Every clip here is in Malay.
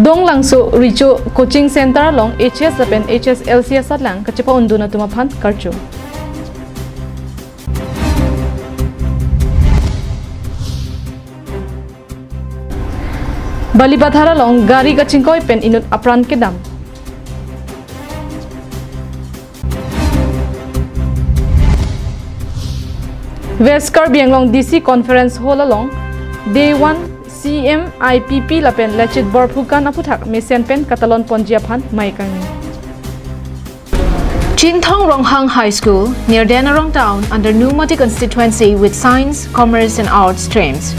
Dong langso richo coaching center long HS lapen HSLC asat lang kachepa unduna tumaphan karchu. Balibathara long gari kachingkoi pen inut apran kedam. West Karbi Anglong DC Conference Hall along Day 1 CMIPP lapen lechit borphukan aputhak mesen pen Catalan Ponjiaphan Maikang. Jinthong Ronghang High School near Denarong Town under Numati constituency with science, commerce and arts streams.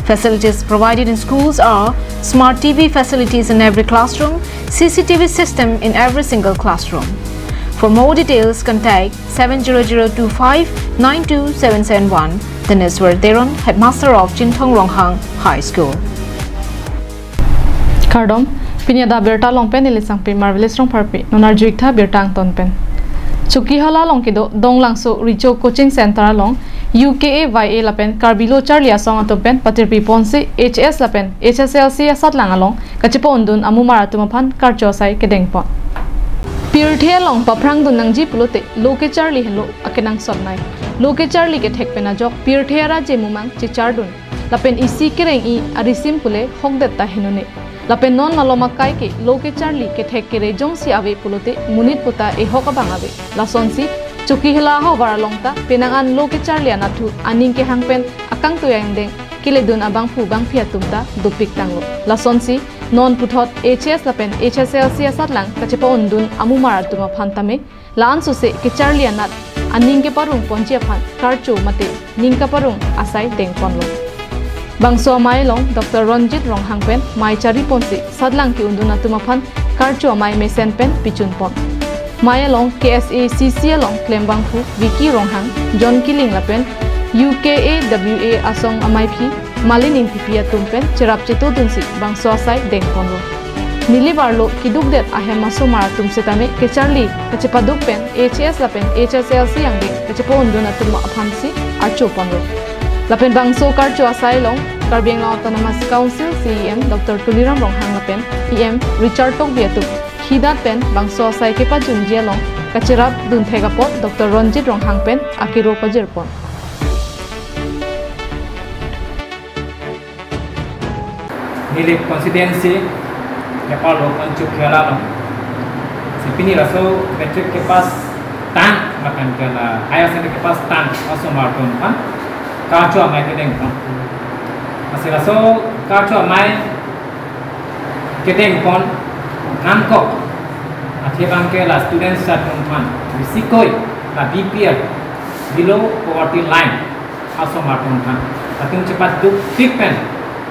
Facilities provided in schools are smart TV facilities in every classroom, CCTV system in every single classroom. For more details, contact 70025 92771. The Neswer Deron, Headmaster of Jinthong Ronghang High School. Kardom, Pinyada Abirta longpen ilisang pi marvelous rong parpi, nonarjuikta Abirta ang tonpen. Chuki hala long kido, dong langso richo coaching center along UKAYA lapen Karbilo Charlie asong atopen patirpi ponsi HS lapen HSLC asat lang along kachipo undun amumara tumapan karchosai kedengpon. Pirthe long paprang dun nangji pulote loke Charlie hello akenang sotnai loke Charlie ke thek pena jok pirthe ara je mumang chi chardun lapen isi kereng I arisim pule hokdetta henone lapen non maloma kai ke loke Charlie ke thek kere jong si ave pulote munit puta e hokabang ave lasonsi chuki hela ho waralongta penangan loke Charlie anathu aning ke hangpen akang tuyang deng kiledun abang fu bang phiatumta dupik tanglo lasonsi non puthot HS lapen HSLC asatlang kachepa undun amumara tuma phantame lan suse ke Charlie anat aning ke parung ponjia phan karcho mate ningka parung asai dengponlo bangso mailong Dr. Ronjit Ronghangpen mai chari ponsi sadlang ki unduna tuma phan karcho mai mesen pen pichun pon Mayalong KSACC along Klembang Fu Vicky Ronghang John Killing lapen UKAWA asong amaipi Malin Intipia tumpen cerap ceto dunsi bang suasai dengponlo Nili barlo kidugdet ahem maso maratum setame ke Charlie kecepaduk pen HS lapen HSLC yang deng kecepo unduna tuma aphamsi archo ponlo lapen bang so karcho asai long Karbiang Autonomous Council CEM Dr. Tuliram Ronghang lapen EM Richard Tok Biatuk Hidat pen bangso asai kepa junjia long kacerap dun thegapot Dr. Ronjit Ronghang pen akiro pajerpon Nilip constituency Nepal lokan chukela long sipini raso metric ke pas tan makan kala ayasene ke pas tan aso marton kan kacho amai ke deng kan asiraso kacho amai ke deng kon namko athebang ke la students at kan bisikoi la BPL below poverty line aso marton kan atung cepat duk tik pen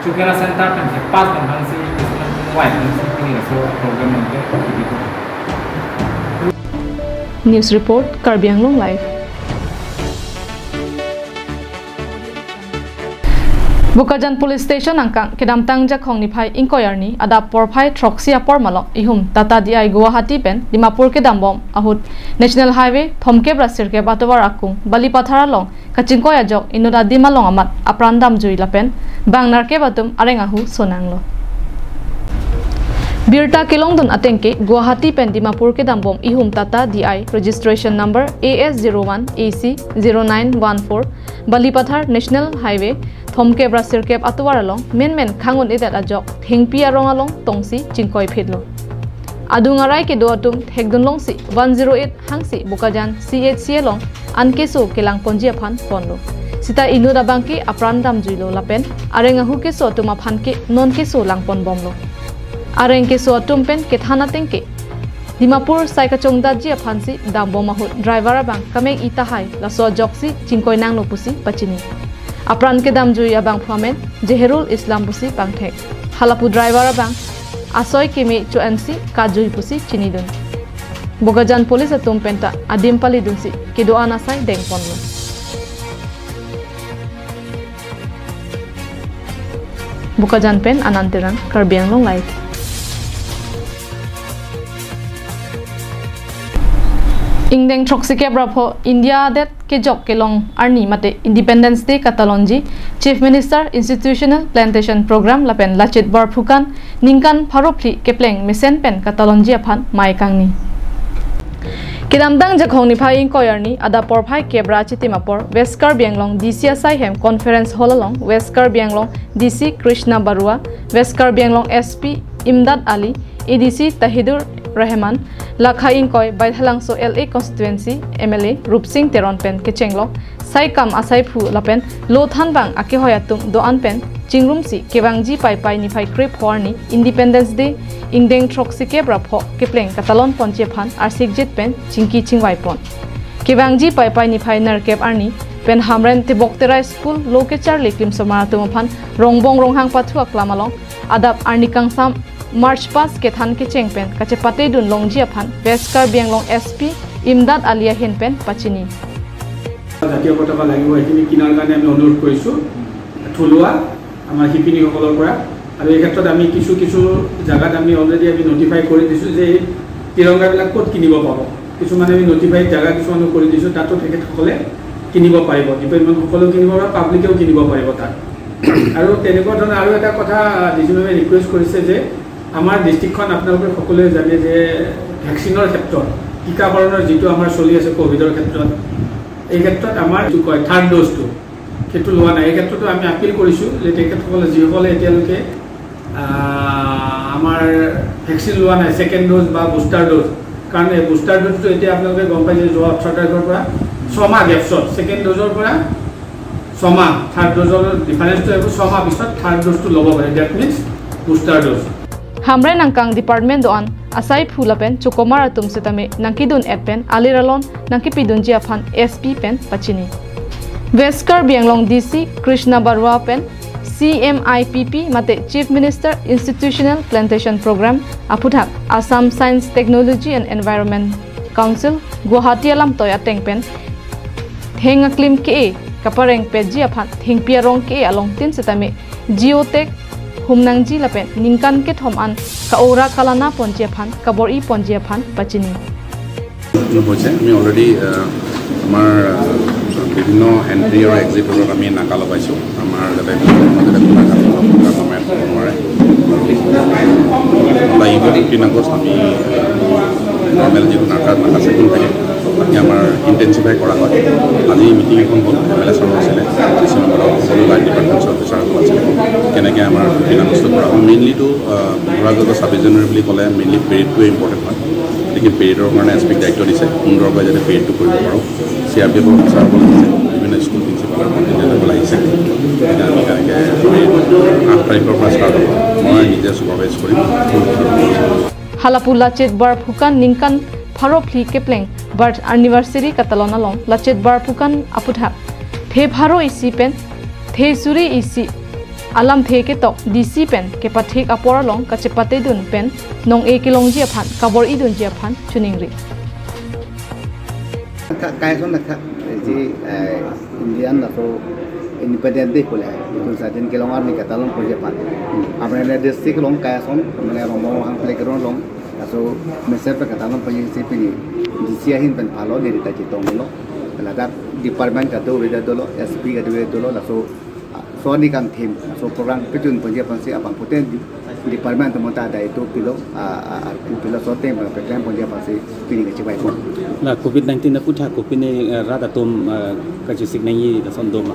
Chukera center kan cepat kan hansi white ini raso program ke News report Karbiang Long Live Bukajan Police Station angkang kedam tangja khong ni phai inquiry Adap por phai troxia por malok ihum Tata DI Guwahati pen Dimapur kedam bom ahut National Highway thomke brasir ke batowar akung Balipathara long kachingko ajok inuda dimalong amat aprandam jui lapen bangnar ke batum arengahu sonanglo Abirta kilong dun atengke Guwahati pen Dimapur ke dambom ihum Tata DI registration number AS01 AC 0914 Balipathar National Highway thomke brasir kep atwar along men khangun edat ajok thengpi arong along tongsi chingkoi phedlo adungarai ke doatum thekdun longsi 108 hangsi bukajan CHC along ankeso kelang ponjia phan ponlo sita inuda bangki aprandam juilo lapen arengahu ke so tuma phanke non ke so langpon bomlo areng ke so tumpen ke thana tengke Dimapur saikachongda ji aphansi dambo mahut driver abang kameng itahai laso joksi chingkoi nanglo pusi pachini apran ke dam jui abang phamen Jeherul Islam pusi pangthek halapu driver abang asoy kimi chuansi kajui pusi chinidun bogajan police atum penta adim pali dunsi kido anasai dengponlo bogajan pen anantiran Karbiang Long Live Ingdeng troksike brapho India det ke jok ke long arni mate Independence Day Katalonji Chief Minister Institutional Plantation Program lapen lachit barphukan ningkan pharopli kepleng misen pen Katalonji aphan mai kangni Kidamdang jakhong ni phai inkoyarni Adap por phai kebra chitimapor Westcar Bianglong DC Sai Hem Conference Hall along Westcar Bianglong DC Krishna Barua Westcar Bianglong SP Imdad Ali EDC Tahidur Rahman Lakha Inkoy Baithalangso LA Constituency MLA Rupsing Teron Pen Kechenglo Sai Kam Asai Phu Lapen Lo Than Bang Ake Hoyatung Doan Pen Jingrumsi Kebangji Pai Pai Ni Phai Krep Horni Independence Day Ingdeng Troksike Brapho Kepleng Katalon Ponche Phan Arsik Jit Pen Chingki Chingwai Pon Kebangji Pai Pai Ni Phai Narkep Arni Pen Hamren Tibokterai School Lokechar Liklim Somaratum Phan Rongbong Ronghang Pathu Aklamalong Adap Arnikang Sam March Pass ke than ke chengpen kachepate dun longji aphan Westcar Bianglong SP Imdad Alia Henpen Pachini জাতীয় পতাকা লাগিব এখিনি কিনাৰ কাৰণে আমি অনুৰোধ কৰিছো থলুৱা আমাৰ হিপিনি সকলৰ পৰা আৰু এই ক্ষেত্ৰত আমি কিছু জাগাত আমি অলৰেডি আমি নোটিফাই কৰি দিছো যে তিৰংগা বিলাক ক'ত কিনিব পাব কিছু মানে আমি নোটিফাই জাগা কিছু আমি কৰি দিছো তাতো তেখেত সকলে কিনিব পাৰিব ডিপাৰ্টমেণ্ট সকলো কিনিব আৰু পাব্লিকেও কিনিব পাৰিব তাত আৰু তেনেকুৱা ধৰণৰ আৰু এটা কথা ডিজিমেমে ৰিকুৱেষ্ট কৰিছে যে আমাৰ ডিস্ট্ৰিক্টখন আপোনালোকে সকলোৱে জানে যে ভ্যাকচিনৰ ক্ষেত্ৰত টিকাকৰণৰ যেটো আমাৰ চলি আছে কোভিডৰ ক্ষেত্ৰত এই ক্ষেত্ৰত আমাৰ যে কয় থাৰ্ড ড'জটো সেইটো লোৱা নাই এই ক্ষেত্ৰতো আমি আপিল কৰিছো যে তেখেতসকলে যিসকলে এতিয়ালৈকে আমাৰ ভ্যাকচিন লোৱা নাই সেকেন্ড ড'জ বা বুষ্টাৰ ড'জ কাৰণ এই বুষ্টাৰ ড'জটো এতিয়া আপোনালোকে গম পাই যে যোৱা 18 তাৰিখৰ পৰা 6 মাহ গেপছত সেকেন্ড ড'জৰ পৰা 6 মাহ থাৰ্ড ড'জৰ ডিফাৰেন্সটো হ'ব 6 মাহ পিছত থাৰ্ড ড'জটো ল'ব পাৰে that means booster dose Hamre nangkang department doan asai phulapen chokomar atum setame nangkidun adpen aliralon nangkipidun jiafan SP pen pachini Westcar Bianglong DC Krishna Barua pen CMIPP mate Chief Minister Institutional Plantation Program aputhak Assam Science Technology and Environment Council Guwahati alam toya tengpen thengaklim ke kapareng pe jiafan thengpiarong ke along tin setame geotech Humnangji lapen ningkan ke thoman ka ora kalana ponjephan kabori ponjephan pachini আমি অলরেডি আমার বিভিন্ন এন্ট্রি আর এক্সিটৰ আমি নাকা লগাইছো আমাৰ যাতে আমি নৰ্মেল যিটো নাকা চেকিং থাকে তাকে আমাৰ ইণ্টেনচিফাই কৰা হয় আজি মিটিং এখন হ'ল MLA ছাৰৰ আছিলে ডিচি নম্বৰৰ সকলো লাইন ডিপাৰ্টমেণ্টছ অফিচাৰসকল আছিলে কেনেকৈ আমাৰ ফিনান্সটো কৰা হয় মেইনলিটো ধৰা যদি 26 জানুৱাৰী বুলি ক'লে মেইনলি পেৰিডটোৱে ইম্পৰ্টেণ্ট হয় গতিকে পেৰিডৰ কাৰণে এছপিক দায়িত্ব দিছে সুন্দৰকৈ যাতে পেৰিডটো কৰিব পাৰোঁ CRPF অফিচাৰসকল আহিছে বিভিন্ন স্কুল প্ৰিন্সিপাল কণ্টিনেণ্টসকল আহিছে গতিকে আমি তেনেকৈ 8 তাৰিখৰ পৰা ষ্টাৰ্ট হ'ব মই নিজে ছুপাৰভাইজ কৰিম Halapula chet bar phukan ningkan pharopli kepleng birth anniversary katalona long lachet bar phukan aputha the pharo isi pen the suri isi alam the ke tok DC pen ke pathik apora long kachepate dun pen nong e kilong ji aphan kabor idun ji aphan chuningri kai son na ji Indian na so independent day pole itu sajen kilong arni katalon pole pan apne district long kai son mane romo hang playground long so mesel pe katalon pole si pini disia hin pen phalo ni ta chi tong lo la da department ka do weda do lo SP ka do weda do lo la so ni kan team so program pejun pole pan si apang poten department mo ta dai to pilo pilo so tem pe plan pole pan si pini ka chi bai kon la covid-19 na putha ko pini rada tom ka chi sik nai da son dom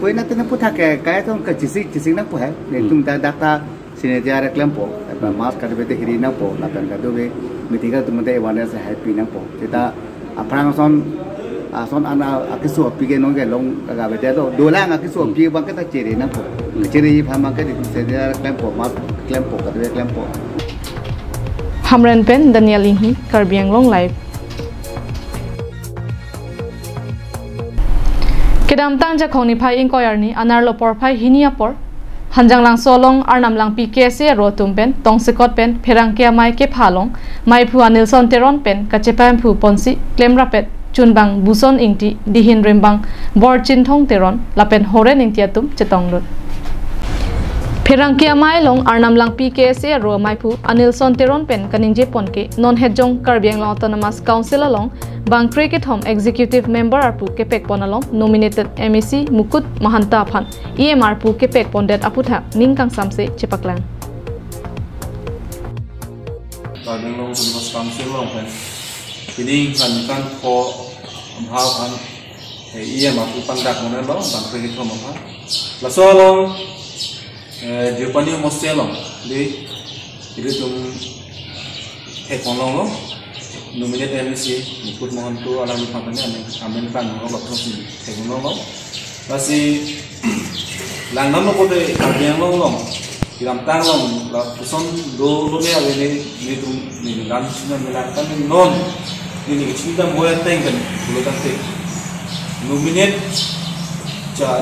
Kue nanti nak putar kaya tu ke cisik nak putar. Nentum dah data sini dia ada kelompok. Mas kado bete hiri nak po. Lapan kado be meeting tu mende awareness happy nak po. Kita apa yang son anak akisu api ke nongke long agak bete tu. Dolang akisu api bang kita ciri nak po. Ciri faham ke di sini dia ada kelompok. Mas kelompok kado be kelompok. Hamran pen Daniel Inhi Karbianglong live Kedam tang jakhoni phai inkoyarni anar lopor phai hinia por hanjang lang solong arnam lang PKC rotum pen tongsekot pen pherangkia mai ke phalong mai phu anilson teron pen kachepam phu ponsi klemrapet chunbang buson ingti dihin rembang bor chinthong teron lapen horen ingtiatum chetong rot Phirangkia mai long arnam lang PKSA ro mai phu Anil Sonteron pen kaningje ponke non hejong Karbiang Autonomous Council along Bangkre ke thom executive member arpu ke pek pon along nominated MEC Mukut Mahanta phan EMR pu ke pek pondet aputha ningkang samse chepaklang Karbiang Autonomous Council long pen kini kan ko bhaw kan EMR pu pandak monan lo Bangkre ke thom phan la so long Jepani Mostelong di itu tum ekolong nominate MC Mukut Mohantu alami patanya amen kan lo lokasi ekolong masih langan lo kode Karbiang long kiram tang la person do lo ne avene ni tum ni lan sina melatan non ni kita boleh tengkan lo tante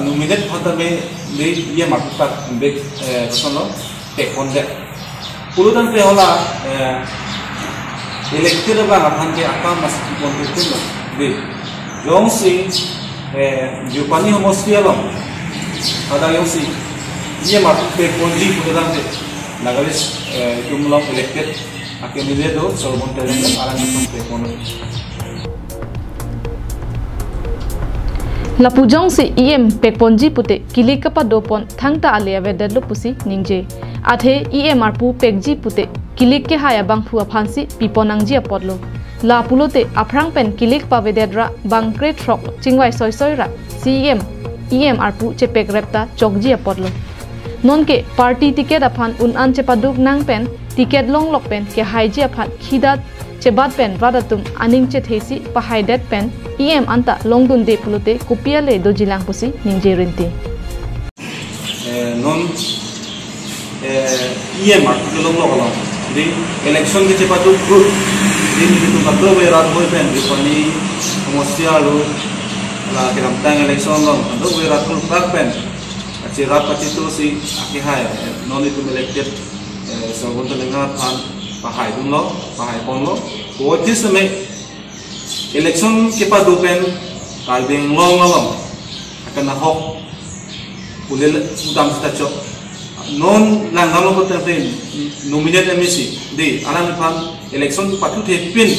nominate patame di dia makutak bek personal pek konde pulutan pe hola elected ba apan ke akam masih konde tu di jong si Jepani homostia lo ada yang si dia makuk pek konde pulutan pe nagalis jumlah elected akan dia do solomon talent alam pek konde Lapujong si EM pekponji pute kili kapa dopon thangta alia veded lupusi ningje athe EMR pu pekji pute kilik ke haya bangphu aphansi piponangji apodlo la pulote aphrang pen kilik pa vededra bangkre throk chingwai soi ra CM EMR pu chepek repta chokji apodlo nonke party ticket aphan unan chepaduk nang pen ticket long lok pen ke haiji aphan khidat chebat pen radatum aning che thesi pahai det pen EM anta longdun de pulute kopia le dojilang pusi ningje rinti non EM artikel long di election ke cepatu group di itu kabel berat boy pen di pani homostia lo la kiram tang election long ando berat group tak pen acirat pacitu si akihai non itu elected sabun telengar pan pahai dun lo pahai pon lo ko समय election ke pa dupen Karbiang long akan nahok ulil udam stacho non langalo ko tapen nominate MEC di alam pan election patu the pin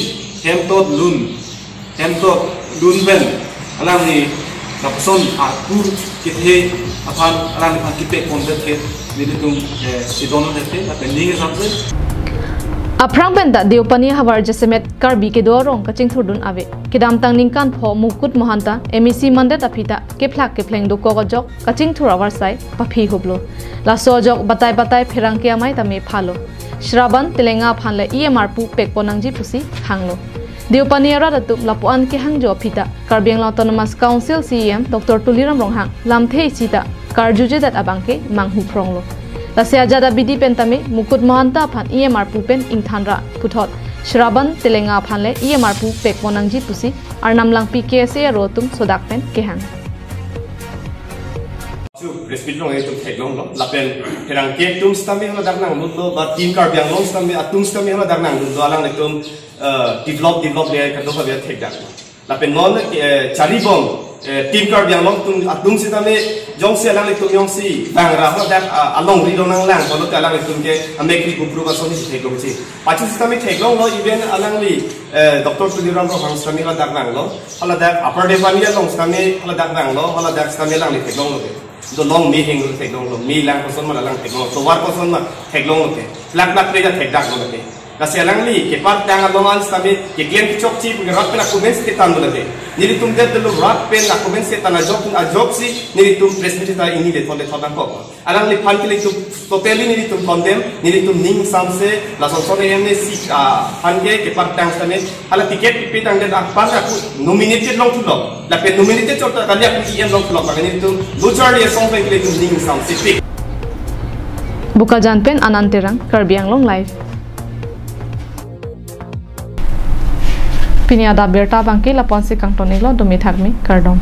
hem to lun ben alam ni kapson atur kithe apan alam pan kipe kontet ke ni tum sidon hete pending samse Aprang benda diopani hawar jesemet Karbi ke dorong kacing thurdun ave kedam tang ningkan pho Mukut Mohanta MEC mandet apita keplak kepleng do kogojok kacing thurawar sai paphi hoblo la sojok batai phirangkia mai tame phalo Shraban telenga phanle EMR pu pekponangji pusi hanglo diopani ara datu lapuan ke hangjo apita Karbiang Autonomous Council CEM Dr Tuliram Ronghang lamthei sita karjuje dat abangke manghu pronglo Lasya jada bidi pentame Mukut Mohanta phan EMR pu pen ingthanra puthot Shraban telenga phanle EMR pu pekponangji pusi arnamlang PKSA rotum sodak pen kehang chu respect long etum theklong lo lapen herang ke tum stami hola darnang mutlo ba team Karbiang long stami atum stami hola darnang du alang etum develop le kado ba thekdak lapen non charibong team Karbiang long tum atum sitame jong se alang etum yong si bangra hola dak along ri dong lang bolo ta alang etum ke amekri kupru ba soni theklong si pachu sitame theklong lo even alang li Dr Tuliram Rohang stami hola darnang lo hola dak upper devania long stami hola darnang lo hola dak stami lang li theklong lo do long mi hing lo theklong lo mi lang person ma lang theklong so war person ma theklong lo ke lak preda thekdak lo ke kasi alang li ke part tang alongan stami ke klient chok chi rak pe na comments ke tan lo ke nili tum det lo rak pe na comments ke tan ajok si nili tum presmiti ta ini de thole thodan ko alang li phan ke li tum totally nili tum condemn nili tum ning samse la so ne si phan ke part tang stami ala ticket pe tang det par aku nominated long thulo la pe nominated chota kali aku em long thulo ka nili tum loser ye song pe ke li tum ning samse pick buka janpen ananterang Karbiang long live Pini Adap Abirta bangke lapon si kang tonilo dumi thakmi kardom